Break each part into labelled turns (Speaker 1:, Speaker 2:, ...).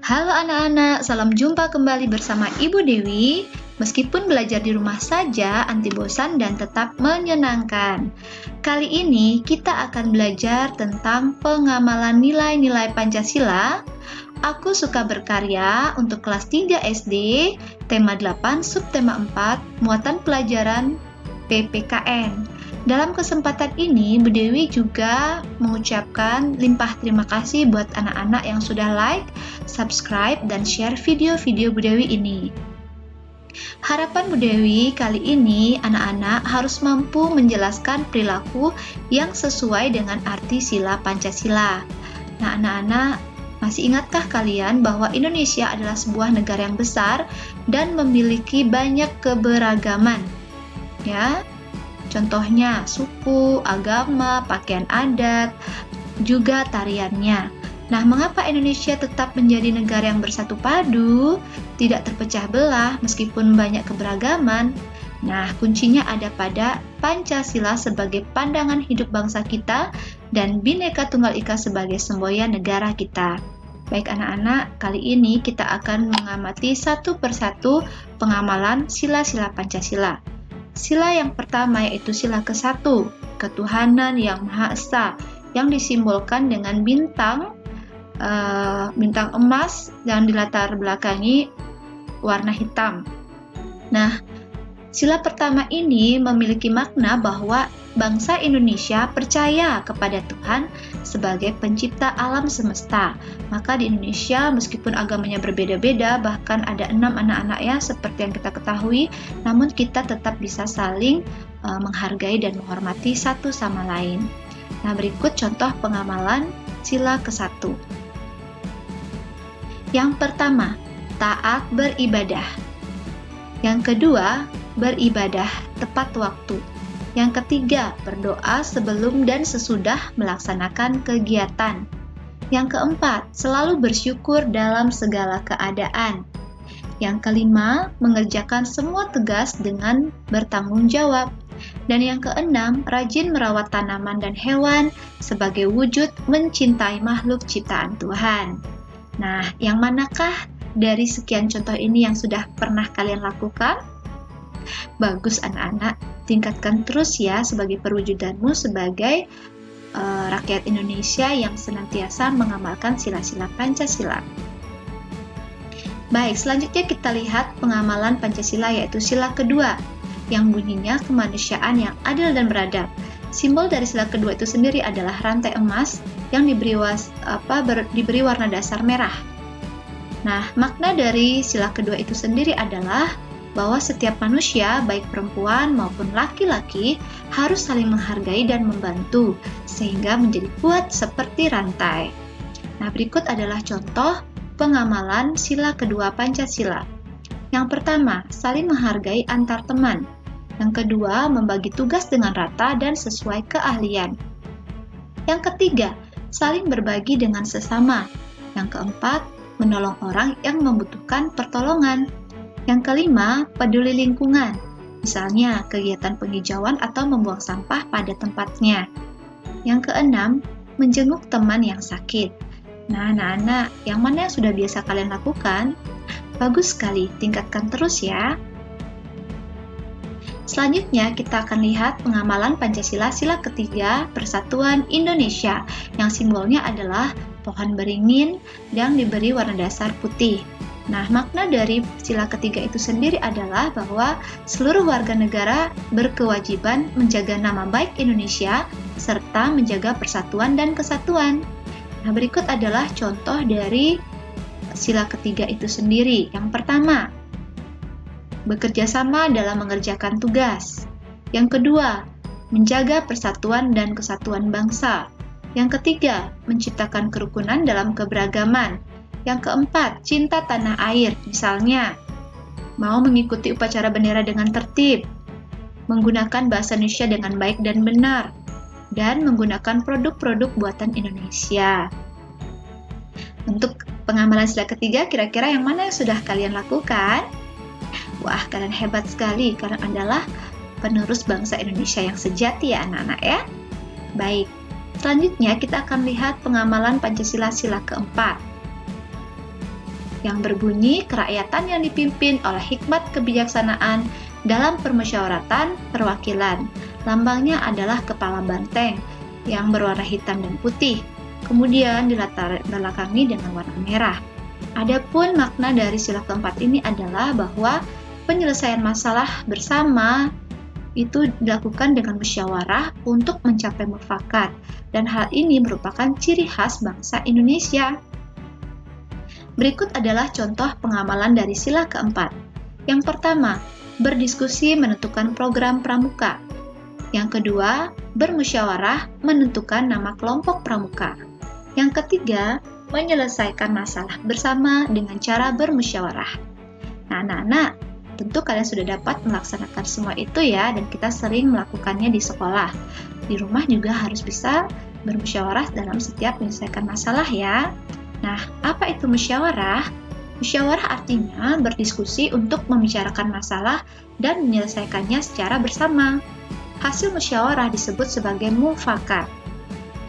Speaker 1: Halo anak-anak, salam jumpa kembali bersama Ibu Dewi. Meskipun belajar di rumah saja, anti bosan dan tetap menyenangkan. Kali ini kita akan belajar tentang pengamalan nilai-nilai Pancasila. Aku suka berkarya untuk kelas 3 SD, tema 8, subtema 4, muatan pelajaran PPKN. Dalam kesempatan ini, Bu Dewi juga mengucapkan limpah terima kasih buat anak-anak yang sudah like, subscribe, dan share video-video Bu Dewi ini. Harapan Bu Dewi kali ini anak-anak harus mampu menjelaskan perilaku yang sesuai dengan arti sila Pancasila. Nah, anak-anak, masih ingatkah kalian bahwa Indonesia adalah sebuah negara yang besar dan memiliki banyak keberagaman? Ya. Contohnya suku, agama, pakaian adat, juga tariannya. Nah, mengapa Indonesia tetap menjadi negara yang bersatu padu, tidak terpecah belah meskipun banyak keberagaman? Nah, kuncinya ada pada Pancasila sebagai pandangan hidup bangsa kita dan Bhinneka Tunggal Ika sebagai semboyan negara kita. Baik anak-anak, kali ini kita akan mengamati satu persatu pengamalan sila-sila Pancasila. Sila yang pertama yaitu sila ke-1, ketuhanan yang Maha Esa, yang disimbolkan dengan bintang emas yang dilatar belakangi warna hitam. Nah, sila pertama ini memiliki makna bahwa bangsa Indonesia percaya kepada Tuhan sebagai pencipta alam semesta. Maka di Indonesia meskipun agamanya berbeda-beda, bahkan ada 6 anak-anak ya seperti yang kita ketahui, namun kita tetap bisa saling menghargai dan menghormati satu sama lain. Nah, berikut contoh pengamalan sila ke-1. Yang pertama, taat beribadah. Yang kedua, beribadah tepat waktu. Yang ketiga, berdoa sebelum dan sesudah melaksanakan kegiatan. Yang keempat, selalu bersyukur dalam segala keadaan. Yang kelima, mengerjakan semua tugas dengan bertanggung jawab. Dan yang keenam, rajin merawat tanaman dan hewan sebagai wujud mencintai makhluk ciptaan Tuhan. Nah, yang manakah dari sekian contoh ini yang sudah pernah kalian lakukan? Bagus anak-anak, tingkatkan terus ya sebagai perwujudanmu sebagai rakyat Indonesia yang senantiasa mengamalkan sila-sila Pancasila. Baik, selanjutnya kita lihat pengamalan Pancasila yaitu sila kedua yang bunyinya kemanusiaan yang adil dan beradab. Simbol dari sila kedua itu sendiri adalah rantai emas yang diberi warna dasar merah. Nah, makna dari sila kedua itu sendiri adalah bahwa setiap manusia, baik perempuan maupun laki-laki, harus saling menghargai dan membantu, sehingga menjadi kuat seperti rantai. Nah, berikut adalah contoh pengamalan sila kedua Pancasila. Yang pertama, saling menghargai antar teman. Yang kedua, membagi tugas dengan rata dan sesuai keahlian. Yang ketiga, saling berbagi dengan sesama. Yang keempat, menolong orang yang membutuhkan pertolongan. Yang kelima, peduli lingkungan, misalnya kegiatan penghijauan atau membuang sampah pada tempatnya. Yang keenam, menjenguk teman yang sakit. Nah, anak-anak, yang mana yang sudah biasa kalian lakukan? Bagus sekali, tingkatkan terus ya. Selanjutnya, kita akan lihat pengamalan Pancasila sila ketiga Persatuan Indonesia, yang simbolnya adalah pohon beringin yang diberi warna dasar putih. Nah, makna dari sila ketiga itu sendiri adalah bahwa seluruh warga negara berkewajiban menjaga nama baik Indonesia serta menjaga persatuan dan kesatuan. Nah, berikut adalah contoh dari sila ketiga itu sendiri. Yang pertama, bekerja sama dalam mengerjakan tugas. Yang kedua, menjaga persatuan dan kesatuan bangsa. Yang ketiga, menciptakan kerukunan dalam keberagaman. Yang keempat, cinta tanah air, misalnya mau mengikuti upacara bendera dengan tertib, menggunakan bahasa Indonesia dengan baik dan benar, dan menggunakan produk-produk buatan Indonesia. Untuk pengamalan sila ketiga, kira-kira yang mana yang sudah kalian lakukan? Wah, kalian hebat sekali, kalian adalah penerus bangsa Indonesia yang sejati ya anak-anak ya. Baik, selanjutnya kita akan lihat pengamalan Pancasila sila keempat. yang berbunyi kerakyatan yang dipimpin oleh hikmat kebijaksanaan dalam permusyawaratan perwakilan. Lambangnya adalah kepala banteng yang berwarna hitam dan putih, kemudian dilatar belakangi dengan warna merah. Adapun makna dari sila keempat ini adalah bahwa penyelesaian masalah bersama itu dilakukan dengan musyawarah untuk mencapai mufakat, dan hal ini merupakan ciri khas bangsa Indonesia. Berikut adalah contoh pengamalan dari sila keempat. Yang pertama, berdiskusi menentukan program pramuka. Yang kedua, bermusyawarah menentukan nama kelompok pramuka. Yang ketiga, menyelesaikan masalah bersama dengan cara bermusyawarah. Nah, anak-anak, tentu kalian sudah dapat melaksanakan semua itu ya, dan kita sering melakukannya di sekolah. Di rumah juga harus bisa bermusyawarah dalam setiap menyelesaikan masalah ya. Nah, apa itu musyawarah? Musyawarah artinya berdiskusi untuk membicarakan masalah dan menyelesaikannya secara bersama. Hasil musyawarah disebut sebagai mufakat.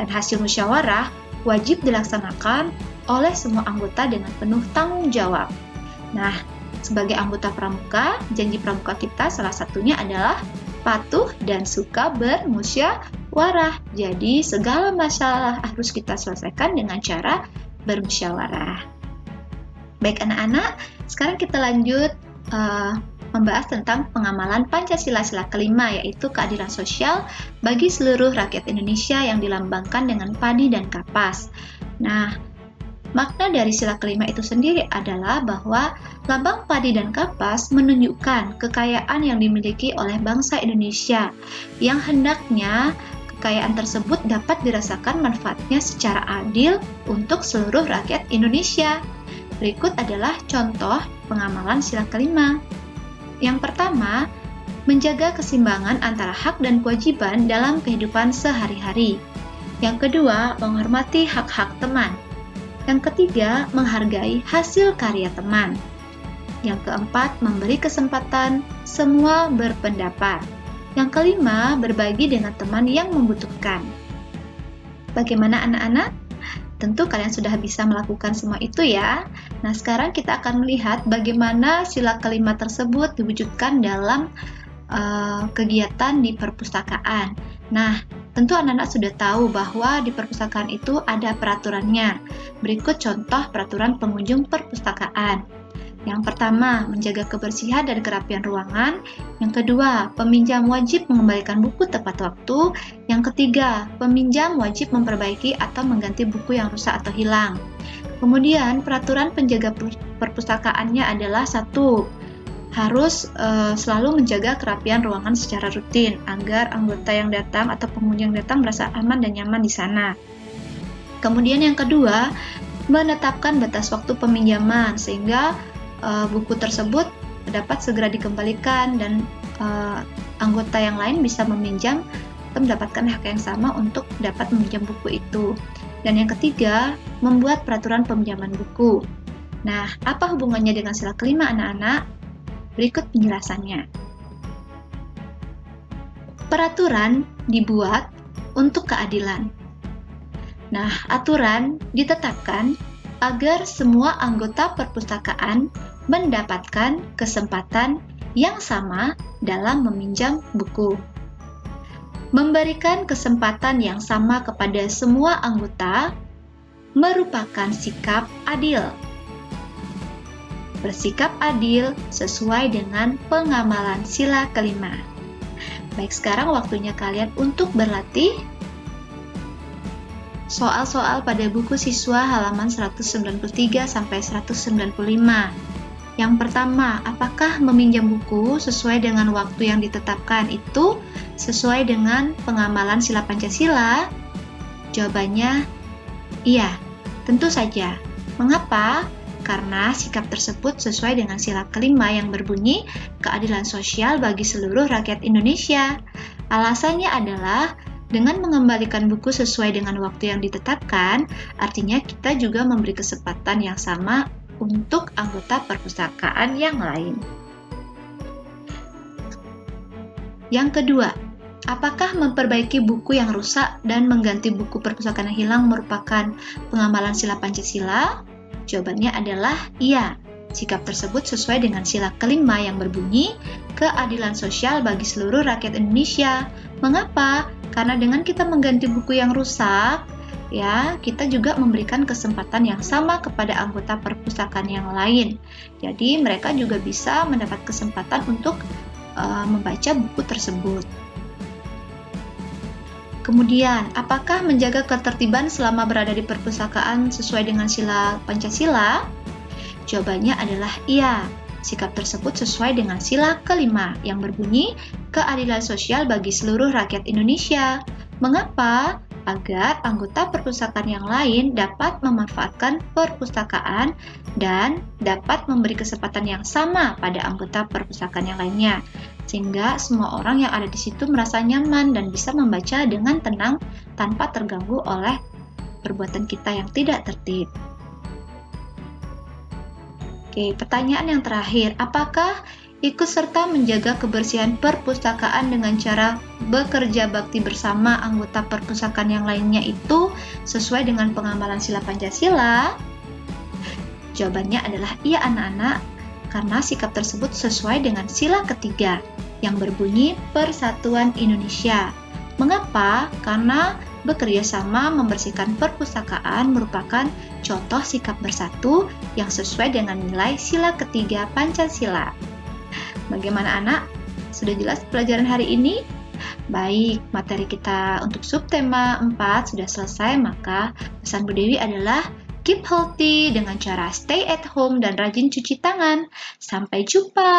Speaker 1: Dan hasil musyawarah wajib dilaksanakan oleh semua anggota dengan penuh tanggung jawab. Nah, sebagai anggota pramuka, janji pramuka kita salah satunya adalah patuh dan suka bermusyawarah. Jadi, segala masalah harus kita selesaikan dengan cara bermusyawarah. Baik anak-anak, sekarang kita lanjut membahas tentang pengamalan Pancasila sila kelima, yaitu keadilan sosial bagi seluruh rakyat Indonesia yang dilambangkan dengan padi dan kapas. Nah, makna dari sila kelima itu sendiri adalah bahwa lambang padi dan kapas menunjukkan kekayaan yang dimiliki oleh bangsa Indonesia, yang hendaknya kekayaan tersebut dapat dirasakan manfaatnya secara adil untuk seluruh rakyat Indonesia. Berikut adalah contoh pengamalan sila kelima. Yang pertama, menjaga keseimbangan antara hak dan kewajiban dalam kehidupan sehari-hari. Yang kedua, menghormati hak-hak teman. Yang ketiga, menghargai hasil karya teman. Yang keempat, memberi kesempatan semua berpendapat. Yang kelima, berbagi dengan teman yang membutuhkan. Bagaimana anak-anak? Tentu kalian sudah bisa melakukan semua itu ya. Nah, sekarang kita akan melihat bagaimana sila kelima tersebut diwujudkan dalam kegiatan di perpustakaan. Nah, tentu anak-anak sudah tahu bahwa di perpustakaan itu ada peraturannya. Berikut contoh peraturan pengunjung perpustakaan. Yang pertama, menjaga kebersihan dan kerapian ruangan. Yang kedua, peminjam wajib mengembalikan buku tepat waktu. Yang ketiga, peminjam wajib memperbaiki atau mengganti buku yang rusak atau hilang. Kemudian, peraturan penjaga perpustakaannya adalah 1. Harus selalu menjaga kerapian ruangan secara rutin agar anggota yang datang atau pengunjung yang datang merasa aman dan nyaman di sana. Kemudian yang kedua, menetapkan batas waktu peminjaman sehingga buku tersebut dapat segera dikembalikan dan anggota yang lain bisa meminjam atau mendapatkan hak yang sama untuk dapat meminjam buku itu. Dan yang ketiga, membuat peraturan peminjaman buku. Nah, apa hubungannya dengan sila kelima anak-anak? Berikut penjelasannya. Peraturan dibuat untuk keadilan. Nah, aturan ditetapkan agar semua anggota perpustakaan mendapatkan kesempatan yang sama dalam meminjam buku. Memberikan kesempatan yang sama kepada semua anggota merupakan sikap adil. Bersikap adil sesuai dengan pengamalan sila kelima. Baik, sekarang waktunya kalian untuk berlatih soal-soal pada buku siswa halaman 193 sampai 195. Yang pertama, apakah meminjam buku sesuai dengan waktu yang ditetapkan itu sesuai dengan pengamalan sila Pancasila? Jawabannya, iya, tentu saja. Mengapa? Karena sikap tersebut sesuai dengan sila kelima yang berbunyi keadilan sosial bagi seluruh rakyat Indonesia. Alasannya adalah dengan mengembalikan buku sesuai dengan waktu yang ditetapkan, artinya kita juga memberi kesempatan yang sama untuk anggota perpustakaan yang lain. Yang kedua, apakah memperbaiki buku yang rusak dan mengganti buku perpustakaan yang hilang merupakan pengamalan sila Pancasila? Jawabannya adalah iya. Sikap tersebut sesuai dengan sila kelima yang berbunyi keadilan sosial bagi seluruh rakyat Indonesia. Mengapa? Karena dengan kita mengganti buku yang rusak, ya, kita juga memberikan kesempatan yang sama kepada anggota perpustakaan yang lain. Jadi, mereka juga bisa mendapat kesempatan untuk membaca buku tersebut. Kemudian, apakah menjaga ketertiban selama berada di perpustakaan sesuai dengan sila Pancasila? Jawabannya adalah iya. Sikap tersebut sesuai dengan sila kelima yang berbunyi keadilan sosial bagi seluruh rakyat Indonesia. Mengapa? Agar anggota perpustakaan yang lain dapat memanfaatkan perpustakaan dan dapat memberi kesempatan yang sama pada anggota perpustakaan yang lainnya, sehingga semua orang yang ada di situ merasa nyaman dan bisa membaca dengan tenang tanpa terganggu oleh perbuatan kita yang tidak tertib. Oke, pertanyaan yang terakhir, apakah ikut serta menjaga kebersihan perpustakaan dengan cara bekerja bakti bersama anggota perpustakaan yang lainnya itu sesuai dengan pengamalan sila Pancasila? Jawabannya adalah iya anak-anak, karena sikap tersebut sesuai dengan sila ketiga yang berbunyi Persatuan Indonesia. Mengapa? Karena bekerja sama membersihkan perpustakaan merupakan contoh sikap bersatu yang sesuai dengan nilai sila ketiga Pancasila. Bagaimana anak? Sudah jelas pelajaran hari ini? Baik, materi kita untuk subtema 4 sudah selesai, maka pesan Bu Dewi adalah keep healthy dengan cara stay at home dan rajin cuci tangan. Sampai jumpa!